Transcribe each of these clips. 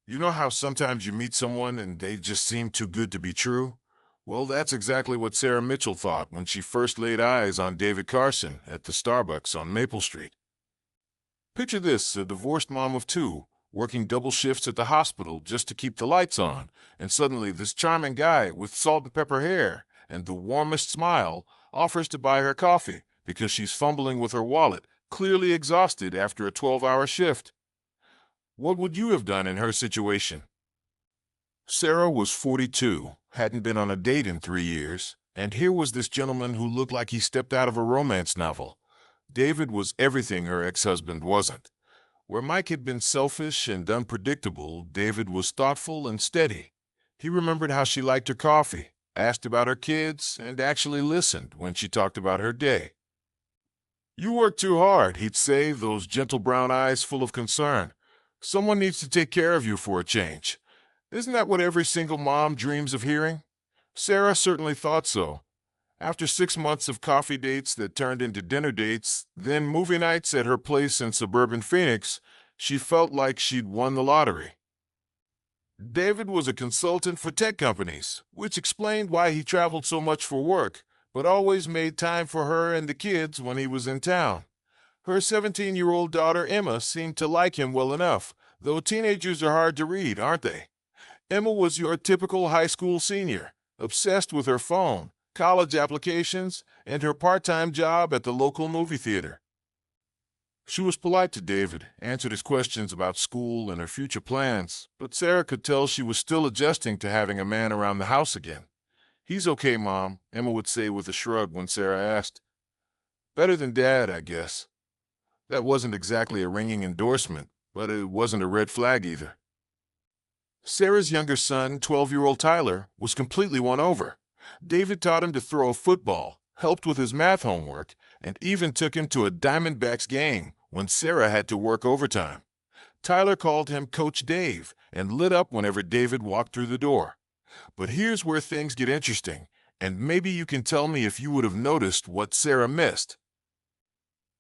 You know how sometimes you meet someone and they just seem too good to be true? Well, that's exactly what Sarah Mitchell thought when she first laid eyes on David Carson at the Starbucks on Maple Street. Picture this, a divorced mom of two, working double shifts at the hospital just to keep the lights on, and suddenly this charming guy with salt and pepper hair and the warmest smile offers to buy her coffee because she's fumbling with her wallet, clearly exhausted after a 12-hour shift. What would you have done in her situation? Sarah was 42, hadn't been on a date in 3 years, and here was this gentleman who looked like he stepped out of a romance novel. David was everything her ex-husband wasn't. Where Mike had been selfish and unpredictable, David was thoughtful and steady. He remembered how she liked her coffee, asked about her kids, and actually listened when she talked about her day. "You work too hard," he'd say, those gentle brown eyes full of concern. "Someone needs to take care of you for a change." Isn't that what every single mom dreams of hearing? Sarah certainly thought so. After 6 months of coffee dates that turned into dinner dates, then movie nights at her place in suburban Phoenix, she felt like she'd won the lottery. David was a consultant for tech companies, which explained why he traveled so much for work, but always made time for her and the kids when he was in town. Her 17-year-old daughter Emma seemed to like him well enough, though teenagers are hard to read, aren't they? Emma was your typical high school senior, obsessed with her phone, college applications, and her part-time job at the local movie theater. She was polite to David, answered his questions about school and her future plans, but Sarah could tell she was still adjusting to having a man around the house again. "He's okay, Mom," Emma would say with a shrug when Sarah asked. "Better than Dad, I guess." That wasn't exactly a ringing endorsement, but it wasn't a red flag either. Sarah's younger son, 12-year-old Tyler, was completely won over. David taught him to throw a football, helped with his math homework, and even took him to a Diamondbacks game when Sarah had to work overtime. Tyler called him Coach Dave and lit up whenever David walked through the door. But here's where things get interesting, and maybe you can tell me if you would have noticed what Sarah missed.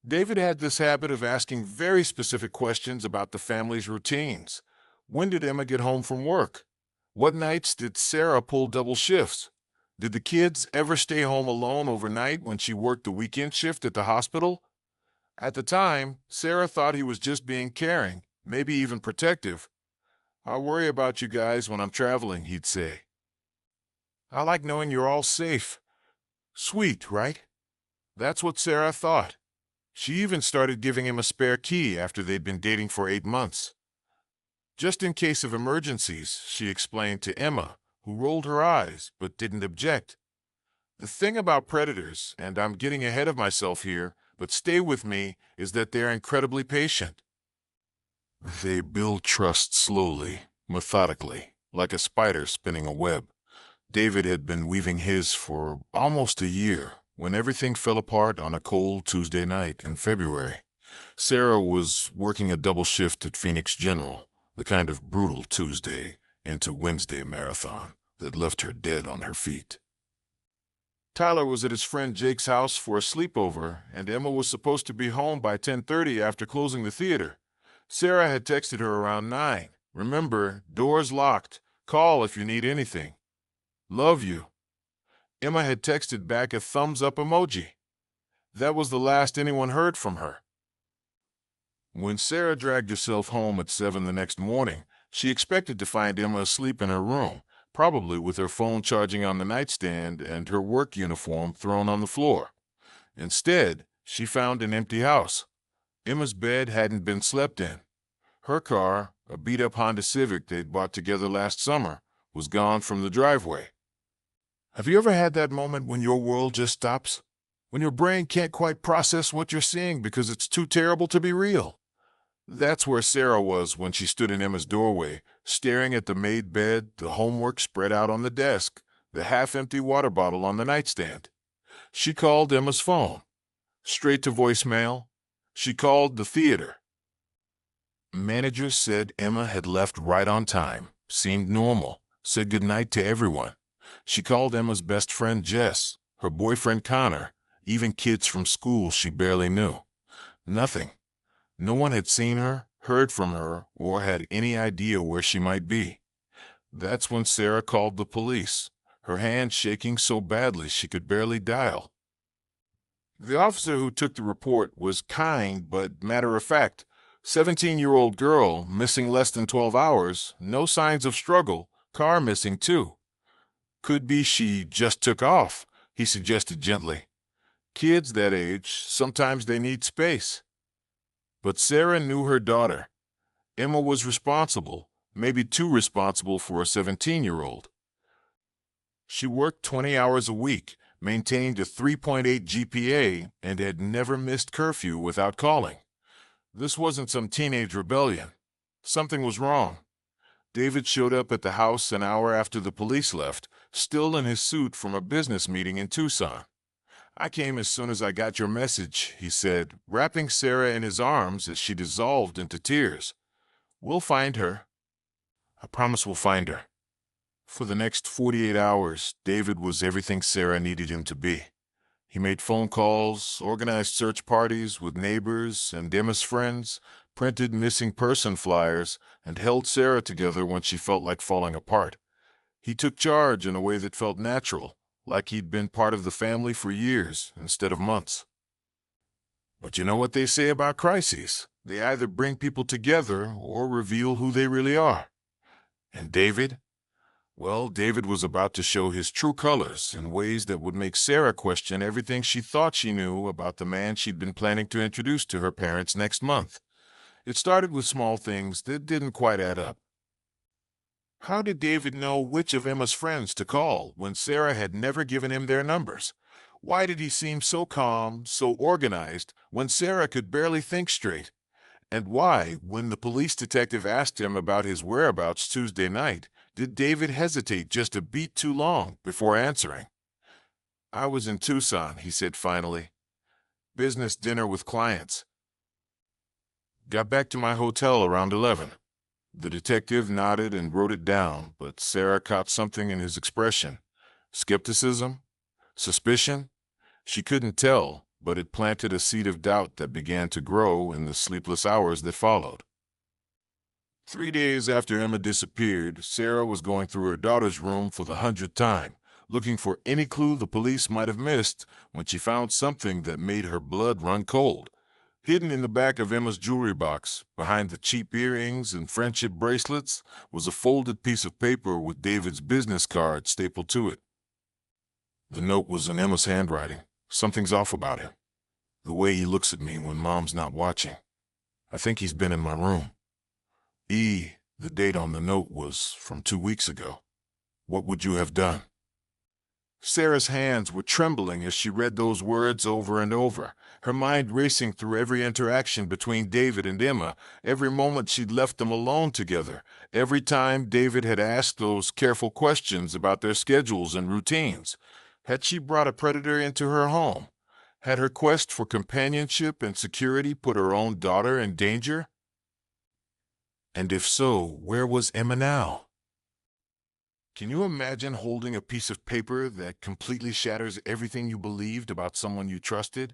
David had this habit of asking very specific questions about the family's routines. When did Emma get home from work? What nights did Sarah pull double shifts? Did the kids ever stay home alone overnight when she worked the weekend shift at the hospital? At the time, Sarah thought he was just being caring, maybe even protective. "I worry about you guys when I'm traveling," he'd say. "I like knowing you're all safe." Sweet, right? That's what Sarah thought. She even started giving him a spare key after they'd been dating for 8 months. "Just in case of emergencies," she explained to Emma, who rolled her eyes but didn't object. The thing about predators, and I'm getting ahead of myself here, but stay with me, is that they're incredibly patient. They build trust slowly, methodically, like a spider spinning a web. David had been weaving his for almost a year when everything fell apart on a cold Tuesday night in February. Sarah was working a double shift at Phoenix General, the kind of brutal Tuesday into Wednesday marathon that left her dead on her feet. Tyler was at his friend Jake's house for a sleepover, and Emma was supposed to be home by 10:30 after closing the theater. Sarah had texted her around 9. "Remember, doors locked. Call if you need anything. Love you." Emma had texted back a thumbs-up emoji. That was the last anyone heard from her. When Sarah dragged herself home at 7 the next morning, she expected to find Emma asleep in her room, probably with her phone charging on the nightstand and her work uniform thrown on the floor. Instead, she found an empty house. Emma's bed hadn't been slept in. Her car, a beat-up Honda Civic they'd bought together last summer, was gone from the driveway. Have you ever had that moment when your world just stops? When your brain can't quite process what you're seeing because it's too terrible to be real? That's where Sarah was when she stood in Emma's doorway, staring at the made bed, the homework spread out on the desk, the half-empty water bottle on the nightstand. She called Emma's phone. Straight to voicemail. She called the theater. Manager said Emma had left right on time, seemed normal, said goodnight to everyone. She called Emma's best friend Jess, her boyfriend Connor, even kids from school she barely knew. Nothing. No one had seen her, heard from her, or had any idea where she might be. That's when Sarah called the police, her hand shaking so badly she could barely dial. The officer who took the report was kind but matter-of-fact. 17-year-old girl, missing less than 12 hours, no signs of struggle, car missing too. Could be she just took off, he suggested gently. Kids that age, sometimes they need space. But Sarah knew her daughter. Emma was responsible, maybe too responsible for a 17-year-old. She worked 20 hours a week, maintained a 3.8 GPA, and had never missed curfew without calling. This wasn't some teenage rebellion. Something was wrong. David showed up at the house an hour after the police left, still in his suit from a business meeting in Tucson. I came as soon as I got your message, he said, wrapping Sarah in his arms as she dissolved into tears. We'll find her. I promise we'll find her. For the next 48 hours, David was everything Sarah needed him to be. He made phone calls, organized search parties with neighbors and Emma's friends, printed missing person flyers, and held Sarah together when she felt like falling apart. He took charge in a way that felt natural, like he'd been part of the family for years instead of months. But you know what they say about crises? They either bring people together or reveal who they really are. And David? Well, David was about to show his true colors in ways that would make Sarah question everything she thought she knew about the man she'd been planning to introduce to her parents next month. It started with small things that didn't quite add up. How did David know which of Emma's friends to call when Sarah had never given him their numbers? Why did he seem so calm, so organized, when Sarah could barely think straight? And why, when the police detective asked him about his whereabouts Tuesday night, did David hesitate just a beat too long before answering? I was in Tucson, he said finally. Business dinner with clients. Got back to my hotel around 11. The detective nodded and wrote it down, but Sarah caught something in his expression. Skepticism? Suspicion? She couldn't tell, but it planted a seed of doubt that began to grow in the sleepless hours that followed. 3 days after Emma disappeared, Sarah was going through her daughter's room for the 100th time, looking for any clue the police might have missed, when she found something that made her blood run cold. Hidden in the back of Emma's jewelry box, behind the cheap earrings and friendship bracelets, was a folded piece of paper with David's business card stapled to it. The note was in Emma's handwriting. Something's off about him. The way he looks at me when Mom's not watching. I think he's been in my room. The date on the note was from 2 weeks ago. What would you have done? Sarah's hands were trembling as she read those words over and over, her mind racing through every interaction between David and Emma, every moment she'd left them alone together, every time David had asked those careful questions about their schedules and routines. Had she brought a predator into her home? Had her quest for companionship and security put her own daughter in danger? And if so, where was Emma now? Can you imagine holding a piece of paper that completely shatters everything you believed about someone you trusted?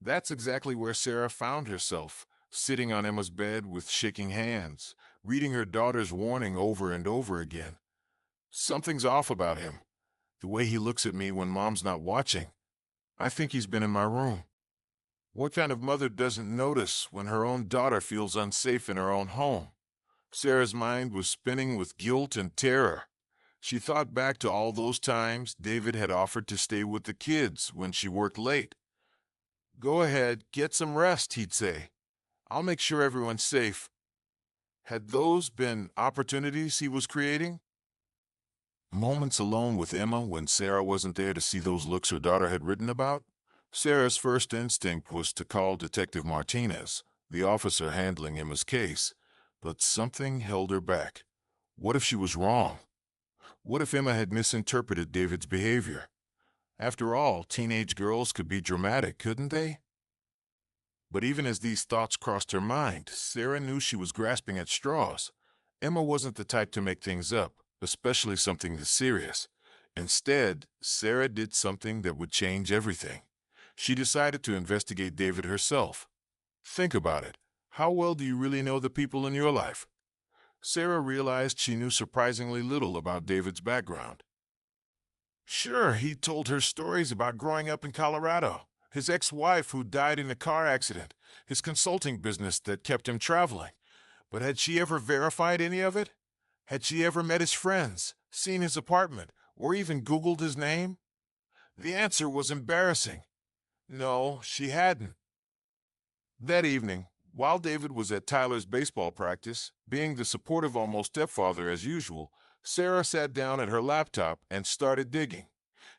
That's exactly where Sarah found herself, sitting on Emma's bed with shaking hands, reading her daughter's warning over and over again. Something's off about him. The way he looks at me when Mom's not watching. I think he's been in my room. What kind of mother doesn't notice when her own daughter feels unsafe in her own home? Sarah's mind was spinning with guilt and terror. She thought back to all those times David had offered to stay with the kids when she worked late. Go ahead, get some rest, he'd say. I'll make sure everyone's safe. Had those been opportunities he was creating? Moments alone with Emma when Sarah wasn't there to see those looks her daughter had written about? Sarah's first instinct was to call Detective Martinez, the officer handling Emma's case, but something held her back. What if she was wrong? What if Emma had misinterpreted David's behavior? After all, teenage girls could be dramatic, couldn't they? But even as these thoughts crossed her mind, Sarah knew she was grasping at straws. Emma wasn't the type to make things up, especially something this serious. Instead, Sarah did something that would change everything. She decided to investigate David herself. Think about it. How well do you really know the people in your life? Sarah realized she knew surprisingly little about David's background. Sure, he told her stories about growing up in Colorado, his ex-wife who died in a car accident, his consulting business that kept him traveling. But had she ever verified any of it? Had she ever met his friends, seen his apartment, or even Googled his name? The answer was embarrassing. No, she hadn't. That evening, while David was at Tyler's baseball practice, being the supportive almost stepfather as usual, Sarah sat down at her laptop and started digging.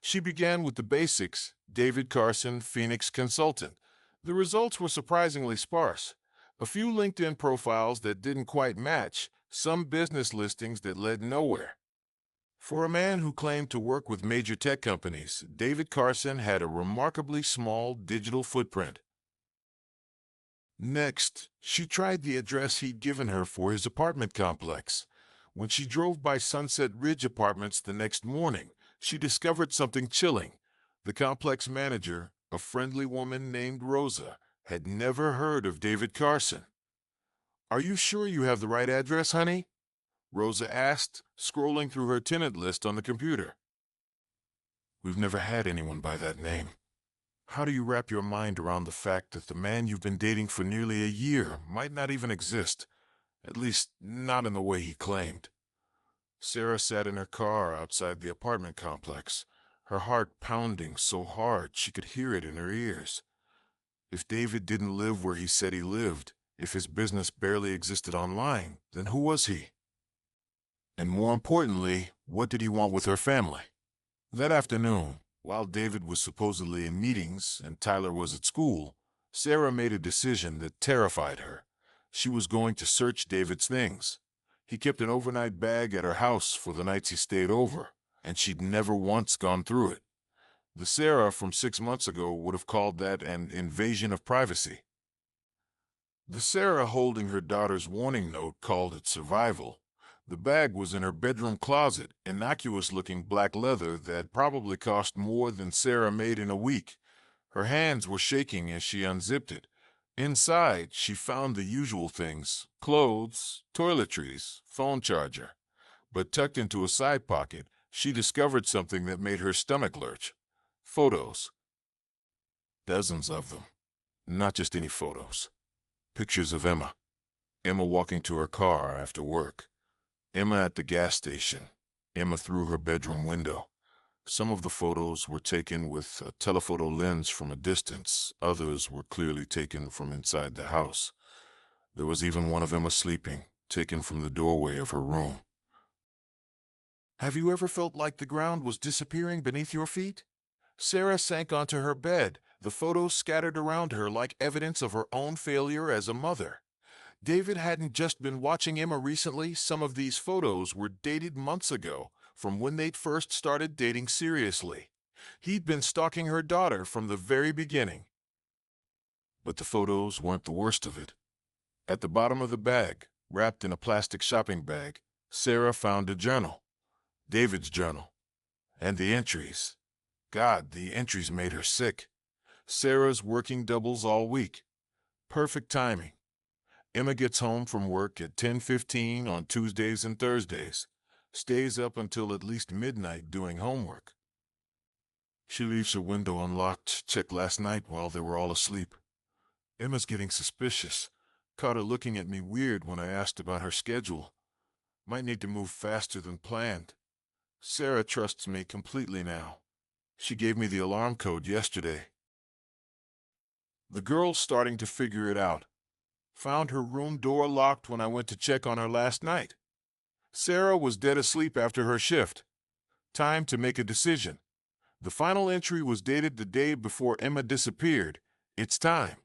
She began with the basics: David Carson, Phoenix consultant. The results were surprisingly sparse. A few LinkedIn profiles that didn't quite match, some business listings that led nowhere. For a man who claimed to work with major tech companies, David Carson had a remarkably small digital footprint. Next, she tried the address he'd given her for his apartment complex. When she drove by Sunset Ridge Apartments the next morning, she discovered something chilling. The complex manager, a friendly woman named Rosa, had never heard of David Carson. "Are you sure you have the right address, honey?" Rosa asked, scrolling through her tenant list on the computer. "We've never had anyone by that name." How do you wrap your mind around the fact that the man you've been dating for nearly a year might not even exist? At least, not in the way he claimed. Sarah sat in her car outside the apartment complex, her heart pounding so hard she could hear it in her ears. If David didn't live where he said he lived, if his business barely existed online, then who was he? And more importantly, what did he want with her family? That afternoon, while David was supposedly in meetings and Tyler was at school, Sarah made a decision that terrified her. She was going to search David's things. He kept an overnight bag at her house for the nights he stayed over, and she'd never once gone through it. The Sarah from 6 months ago would have called that an invasion of privacy. The Sarah holding her daughter's warning note called it survival. The bag was in her bedroom closet, innocuous-looking black leather that probably cost more than Sarah made in a week. Her hands were shaking as she unzipped it. Inside, she found the usual things: clothes, toiletries, phone charger. But tucked into a side pocket, she discovered something that made her stomach lurch. Photos. Dozens of them. Not just any photos. Pictures of Emma. Emma walking to her car after work. Emma at the gas station. Emma through her bedroom window. Some of the photos were taken with a telephoto lens from a distance. Others were clearly taken from inside the house. There was even one of Emma sleeping, taken from the doorway of her room. Have you ever felt like the ground was disappearing beneath your feet? Sarah sank onto her bed, the photos scattered around her like evidence of her own failure as a mother. David hadn't just been watching Emma recently. Some of these photos were dated months ago, from when they'd first started dating seriously. He'd been stalking her daughter from the very beginning. But the photos weren't the worst of it. At the bottom of the bag, wrapped in a plastic shopping bag, Sarah found a journal. David's journal. And the entries. God, the entries made her sick. Sarah's working doubles all week. Perfect timing. Emma gets home from work at 10:15 on Tuesdays and Thursdays. Stays up until at least midnight doing homework. She leaves her window unlocked, checked last night while they were all asleep. Emma's getting suspicious. Caught her looking at me weird when I asked about her schedule. Might need to move faster than planned. Sarah trusts me completely now. She gave me the alarm code yesterday. The girl's starting to figure it out. Found her room door locked when I went to check on her last night. Sarah was dead asleep after her shift. Time to make a decision. The final entry was dated the day before Emma disappeared. It's time.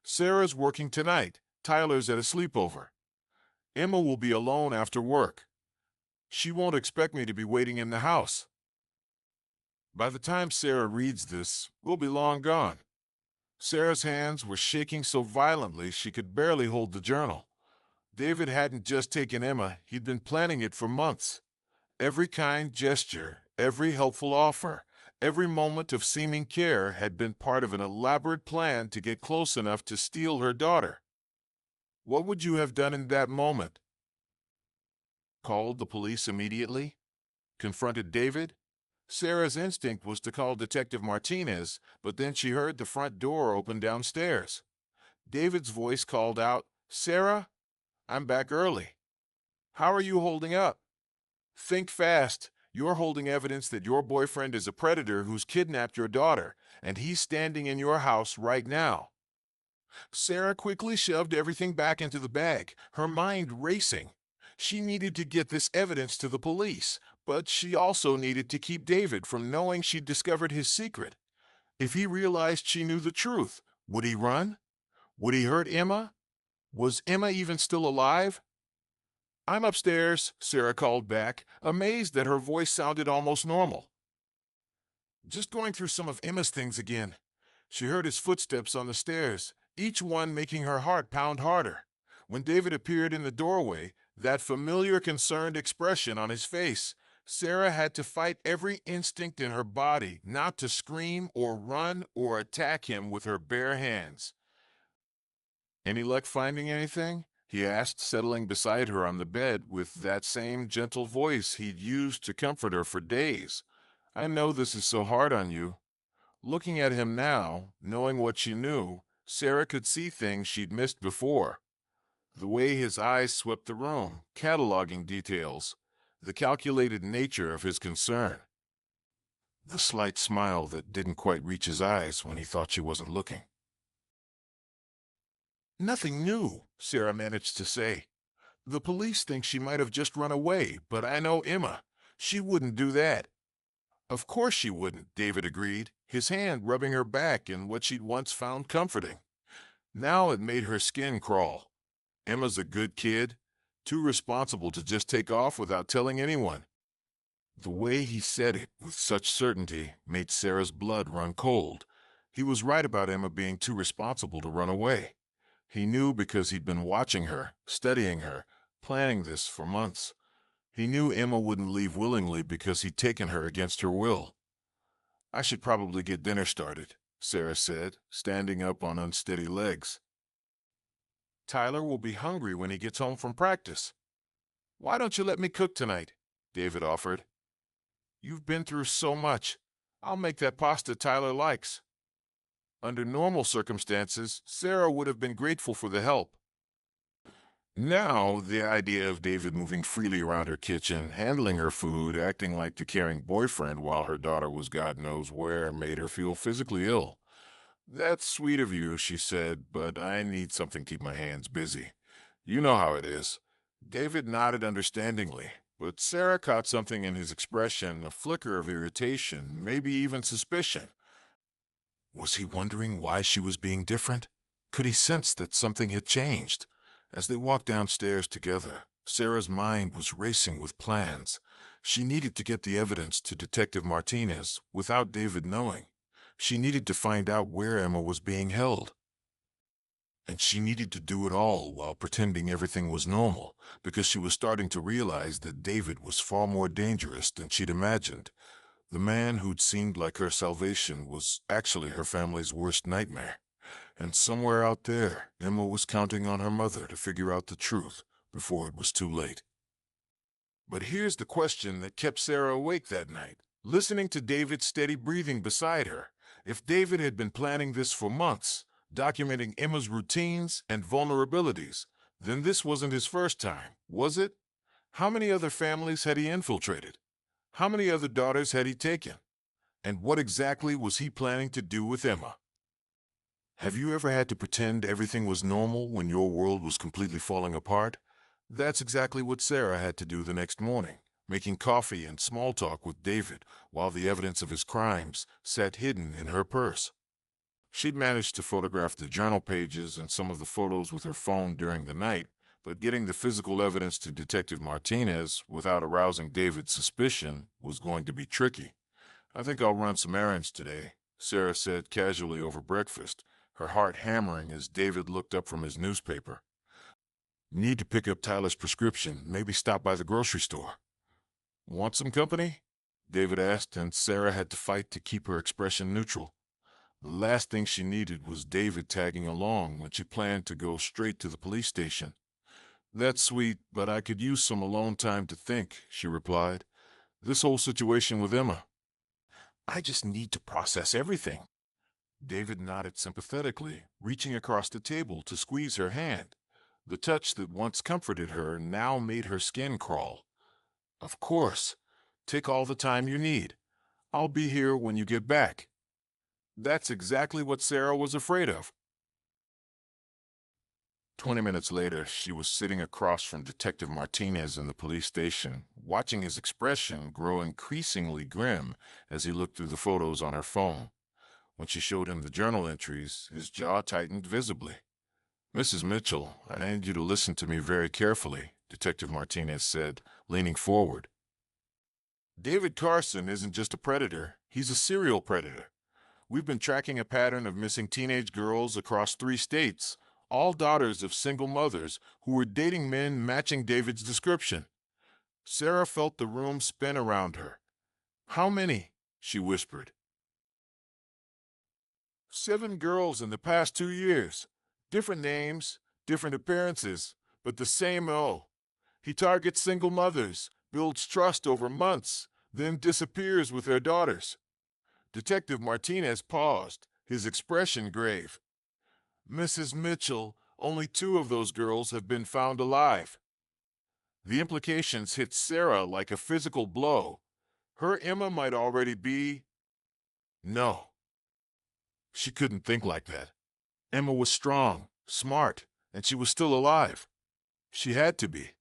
Sarah's working tonight. Tyler's at a sleepover. Emma will be alone after work. She won't expect me to be waiting in the house. By the time Sarah reads this, we'll be long gone. Sarah's hands were shaking so violently she could barely hold the journal. David hadn't just taken Emma, he'd been planning it for months. Every kind gesture, every helpful offer, every moment of seeming care had been part of an elaborate plan to get close enough to steal her daughter. What would you have done in that moment? Called the police immediately? Confronted David? Sarah's instinct was to call Detective Martinez, but then she heard the front door open downstairs. David's voice called out, "Sarah, I'm back early. How are you holding up? Think fast. You're holding evidence that your boyfriend is a predator who's kidnapped your daughter, and he's standing in your house right now." Sarah quickly shoved everything back into the bag, her mind racing. She needed to get this evidence to the police, but she also needed to keep David from knowing she'd discovered his secret. If he realized she knew the truth, would he run? Would he hurt Emma? Was Emma even still alive? "I'm upstairs," Sarah called back, amazed that her voice sounded almost normal. "Just going through some of Emma's things again." She heard his footsteps on the stairs, each one making her heart pound harder. When David appeared in the doorway, that familiar concerned expression on his face, Sarah had to fight every instinct in her body not to scream or run or attack him with her bare hands. "Any luck finding anything?" he asked, settling beside her on the bed with that same gentle voice he'd used to comfort her for days. "I know this is so hard on you." Looking at him now, knowing what she knew, Sarah could see things she'd missed before. The way his eyes swept the room, cataloging details, the calculated nature of his concern. The slight smile that didn't quite reach his eyes when he thought she wasn't looking. "Nothing new," Sarah managed to say. "The police think she might have just run away, but I know Emma. She wouldn't do that." "Of course she wouldn't," David agreed, his hand rubbing her back in what she'd once found comforting. Now it made her skin crawl. Emma's a good kid, too responsible to just take off without telling anyone. The way he said it with such certainty made Sarah's blood run cold. He was right about Emma being too responsible to run away. He knew because he'd been watching her, studying her, planning this for months. He knew Emma wouldn't leave willingly because he'd taken her against her will. "I should probably get dinner started," Sarah said, standing up on unsteady legs. "Tyler will be hungry when he gets home from practice." "Why don't you let me cook tonight?" David offered. "You've been through so much. I'll make that pasta Tyler likes." Under normal circumstances, Sarah would have been grateful for the help. Now, the idea of David moving freely around her kitchen, handling her food, acting like the caring boyfriend while her daughter was God knows where, made her feel physically ill. "That's sweet of you," she said, "but I need something to keep my hands busy. You know how it is." David nodded understandingly, but Sarah caught something in his expression, a flicker of irritation, maybe even suspicion. Was he wondering why she was being different? Could he sense that something had changed? As they walked downstairs together, Sarah's mind was racing with plans. She needed to get the evidence to Detective Martinez without David knowing. She needed to find out where Emma was being held. And she needed to do it all while pretending everything was normal, because she was starting to realize that David was far more dangerous than she'd imagined. The man who'd seemed like her salvation was actually her family's worst nightmare. And somewhere out there, Emma was counting on her mother to figure out the truth before it was too late. But here's the question that kept Sarah awake that night, listening to David's steady breathing beside her. If David had been planning this for months, documenting Emma's routines and vulnerabilities, then this wasn't his first time, was it? How many other families had he infiltrated? How many other daughters had he taken? And what exactly was he planning to do with Emma? Have you ever had to pretend everything was normal when your world was completely falling apart? That's exactly what Sarah had to do the next morning, making coffee and small talk with David while the evidence of his crimes sat hidden in her purse. She'd managed to photograph the journal pages and some of the photos with her phone during the night, but getting the physical evidence to Detective Martinez without arousing David's suspicion was going to be tricky. "I think I'll run some errands today," Sarah said casually over breakfast, her heart hammering as David looked up from his newspaper. "Need to pick up Tyler's prescription, maybe stop by the grocery store." "Want some company?" David asked, and Sarah had to fight to keep her expression neutral. The last thing she needed was David tagging along when she planned to go straight to the police station. "That's sweet, but I could use some alone time to think," she replied. "This whole situation with Emma. I just need to process everything." David nodded sympathetically, reaching across the table to squeeze her hand. The touch that once comforted her now made her skin crawl. "Of course. Take all the time you need. I'll be here when you get back." That's exactly what Sarah was afraid of. 20 minutes later, she was sitting across from Detective Martinez in the police station, watching his expression grow increasingly grim as he looked through the photos on her phone. When she showed him the journal entries, his jaw tightened visibly. "Mrs. Mitchell, I need you to listen to me very carefully," Detective Martinez said, leaning forward. "David Carson isn't just a predator, he's a serial predator. We've been tracking a pattern of missing teenage girls across 3 states, all daughters of single mothers who were dating men matching David's description." Sarah felt the room spin around her. "How many?" she whispered. 7 girls in the past 2 years. Different names, different appearances, but the same MO. He targets single mothers, builds trust over months, then disappears with their daughters." Detective Martinez paused, his expression grave. "Mrs. Mitchell, only 2 of those girls have been found alive." The implications hit Sarah like a physical blow. Her Emma might already be... No. She couldn't think like that. Emma was strong, smart, and she was still alive. She had to be.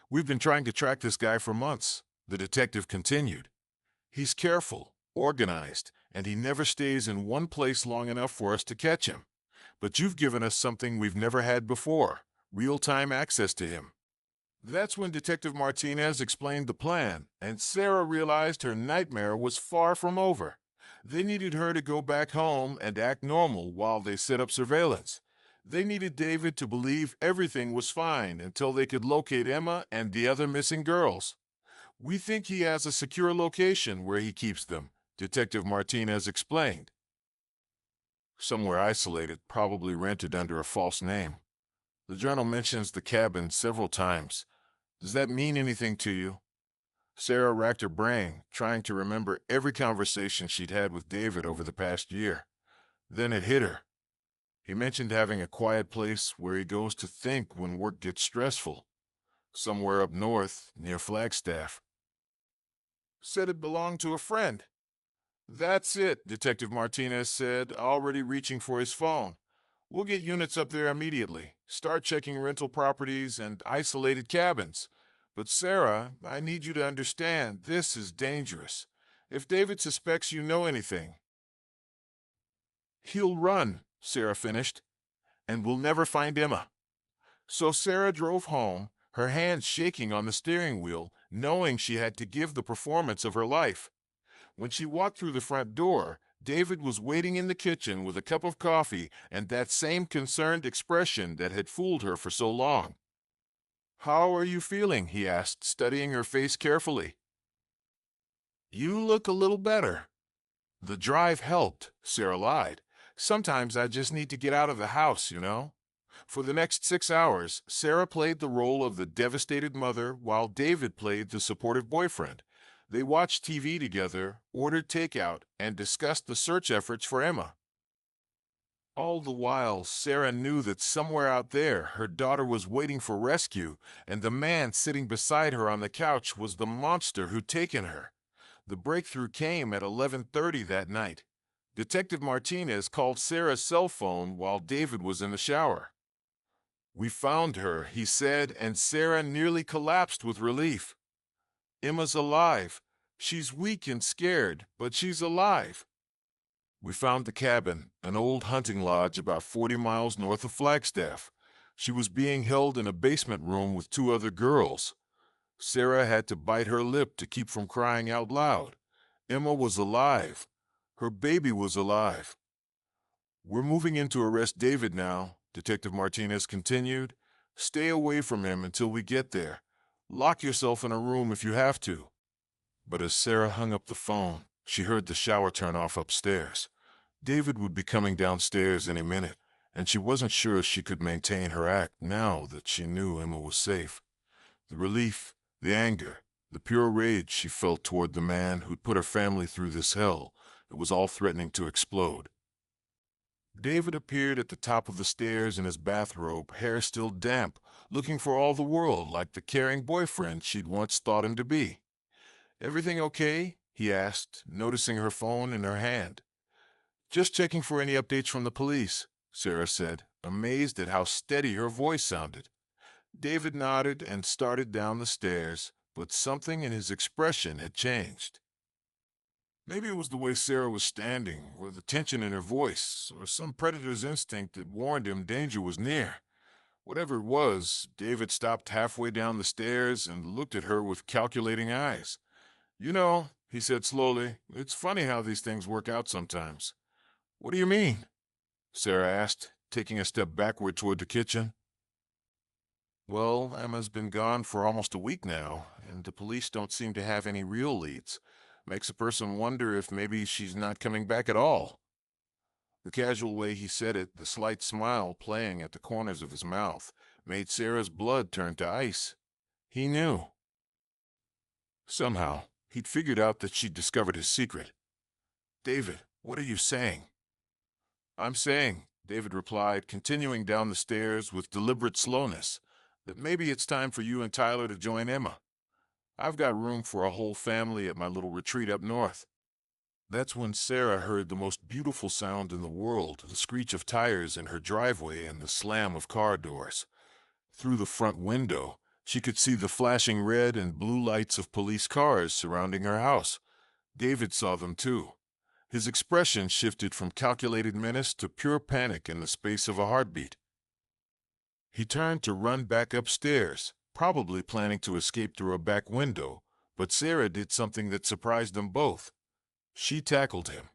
"We've been trying to track this guy for months," the detective continued. "He's careful, organized, and he never stays in one place long enough for us to catch him. But you've given us something we've never had before, real-time access to him." That's when Detective Martinez explained the plan, and Sarah realized her nightmare was far from over. They needed her to go back home and act normal while they set up surveillance. They needed David to believe everything was fine until they could locate Emma and the other missing girls. "We think he has a secure location where he keeps them," Detective Martinez explained. "Somewhere isolated, probably rented under a false name. The journal mentions the cabin several times. Does that mean anything to you?" Sarah racked her brain, trying to remember every conversation she'd had with David over the past year. Then it hit her. He mentioned having a quiet place where he goes to think when work gets stressful. Somewhere up north, near Flagstaff. "Said it belonged to a friend." "That's it," Detective Martinez said, already reaching for his phone. "We'll get units up there immediately. Start checking rental properties and isolated cabins. But Sarah, I need you to understand, this is dangerous. If David suspects you know anything..." "He'll run," Sarah finished, "and we'll never find Emma." So Sarah drove home, her hands shaking on the steering wheel, knowing she had to give the performance of her life. When she walked through the front door, David was waiting in the kitchen with a cup of coffee and that same concerned expression that had fooled her for so long. "How are you feeling?" he asked, studying her face carefully. "You look a little better." "The drive helped," Sarah lied. "Sometimes I just need to get out of the house, you know." For the next 6 hours, Sarah played the role of the devastated mother while David played the supportive boyfriend. They watched TV together, ordered takeout, and discussed the search efforts for Emma. All the while, Sarah knew that somewhere out there, her daughter was waiting for rescue, and the man sitting beside her on the couch was the monster who'd taken her. The breakthrough came at 11:30 that night. Detective Martinez called Sarah's cell phone while David was in the shower. "We found her," he said, and Sarah nearly collapsed with relief. "Emma's alive. She's weak and scared, but she's alive." "We found the cabin, an old hunting lodge about 40 miles north of Flagstaff. She was being held in a basement room with 2 other girls. Sarah had to bite her lip to keep from crying out loud. Emma was alive. Her baby was alive." "We're moving in to arrest David now," Detective Martinez continued. "Stay away from him until we get there. Lock yourself in a room if you have to." But as Sarah hung up the phone, she heard the shower turn off upstairs. David would be coming downstairs any minute, and she wasn't sure she could maintain her act now that she knew Emma was safe. The relief, the anger, the pure rage she felt toward the man who'd put her family through this hell, it was all threatening to explode. David appeared at the top of the stairs in his bathrobe, hair still damp, looking for all the world like the caring boyfriend she'd once thought him to be. "Everything okay?" he asked, noticing her phone in her hand. "Just checking for any updates from the police," Sarah said, amazed at how steady her voice sounded. David nodded and started down the stairs, but something in his expression had changed. Maybe it was the way Sarah was standing, or the tension in her voice, or some predator's instinct that warned him danger was near. Whatever it was, David stopped halfway down the stairs and looked at her with calculating eyes. "You know," he said slowly, "it's funny how these things work out sometimes." "What do you mean?" Sarah asked, taking a step backward toward the kitchen. "Well, Emma's been gone for almost a week now, and the police don't seem to have any real leads. Makes a person wonder if maybe she's not coming back at all." The casual way he said it, the slight smile playing at the corners of his mouth, made Sarah's blood turn to ice. He knew. Somehow, he'd figured out that she'd discovered his secret. "David, what are you saying?" "I'm saying," David replied, continuing down the stairs with deliberate slowness, "that maybe it's time for you and Tyler to join Emma. I've got room for a whole family at my little retreat up north." That's when Sarah heard the most beautiful sound in the world, the screech of tires in her driveway and the slam of car doors. Through the front window, she could see the flashing red and blue lights of police cars surrounding her house. David saw them too. His expression shifted from calculated menace to pure panic in the space of a heartbeat. He turned to run back upstairs, probably planning to escape through a back window, but Sarah did something that surprised them both. She tackled him.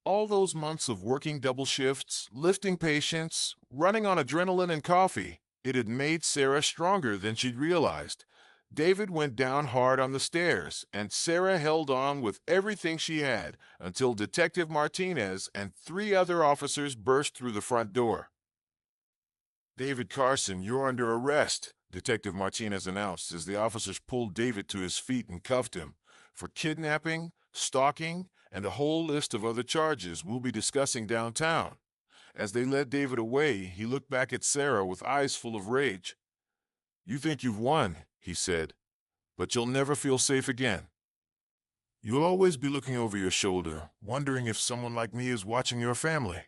All those months of working double shifts, lifting patients, running on adrenaline and coffee, it had made Sarah stronger than she'd realized. David went down hard on the stairs, and Sarah held on with everything she had until Detective Martinez and 3 other officers burst through the front door. "David Carson, you're under arrest," Detective Martinez announced as the officers pulled David to his feet and cuffed him, "for kidnapping, stalking, and a whole list of other charges we'll be discussing downtown." As they led David away, he looked back at Sarah with eyes full of rage. "You think you've won," he said, "but you'll never feel safe again. You'll always be looking over your shoulder, wondering if someone like me is watching your family."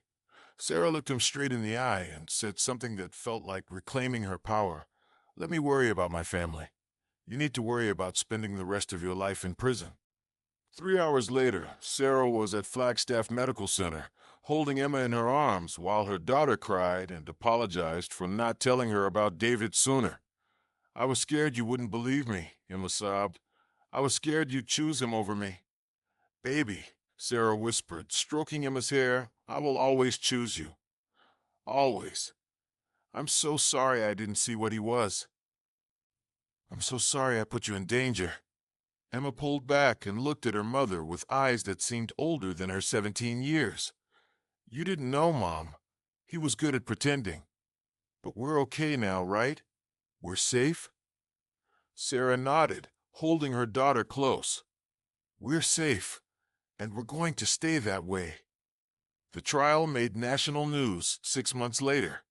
Sarah looked him straight in the eye and said something that felt like reclaiming her power. "Let me worry about my family. You need to worry about spending the rest of your life in prison." 3 hours later, Sarah was at Flagstaff Medical Center, holding Emma in her arms while her daughter cried and apologized for not telling her about David sooner. "I was scared you wouldn't believe me," Emma sobbed. "I was scared you'd choose him over me." "Baby," Sarah whispered, stroking Emma's hair, "I will always choose you. Always. I'm so sorry I didn't see what he was. I'm so sorry I put you in danger." Emma pulled back and looked at her mother with eyes that seemed older than her 17 years. "You didn't know, Mom. He was good at pretending. But we're okay now, right? We're safe?" Sarah nodded, holding her daughter close. "We're safe, and we're going to stay that way." The trial made national news 6 months later.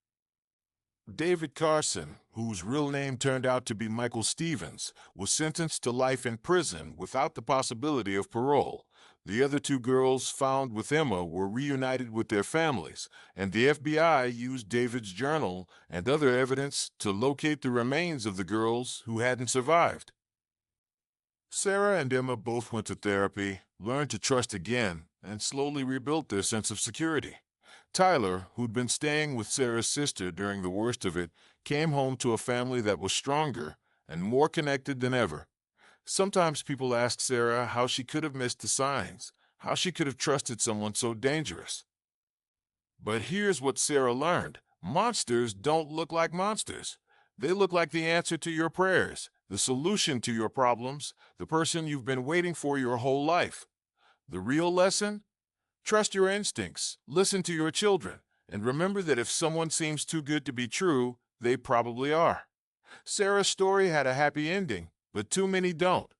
David Carson, whose real name turned out to be Michael Stevens, was sentenced to life in prison without the possibility of parole. The other 2 girls found with Emma were reunited with their families, and the FBI used David's journal and other evidence to locate the remains of the girls who hadn't survived. Sarah and Emma both went to therapy, learned to trust again, and slowly rebuilt their sense of security. Tyler, who'd been staying with Sarah's sister during the worst of it, came home to a family that was stronger and more connected than ever. Sometimes people ask Sarah how she could have missed the signs, how she could have trusted someone so dangerous. But here's what Sarah learned. Monsters don't look like monsters. They look like the answer to your prayers, the solution to your problems, the person you've been waiting for your whole life. The real lesson? Trust your instincts, listen to your children, and remember that if someone seems too good to be true, they probably are. Sarah's story had a happy ending, but too many don't.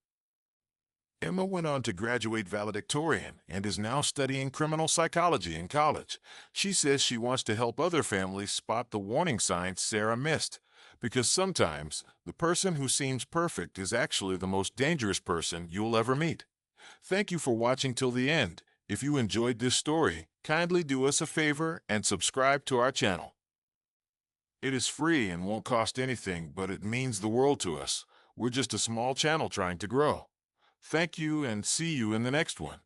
Emma went on to graduate valedictorian and is now studying criminal psychology in college. She says she wants to help other families spot the warning signs Sarah missed, because sometimes the person who seems perfect is actually the most dangerous person you'll ever meet. Thank you for watching till the end. If you enjoyed this story, kindly do us a favor and subscribe to our channel. It is free and won't cost anything, but it means the world to us. We're just a small channel trying to grow. Thank you and see you in the next one.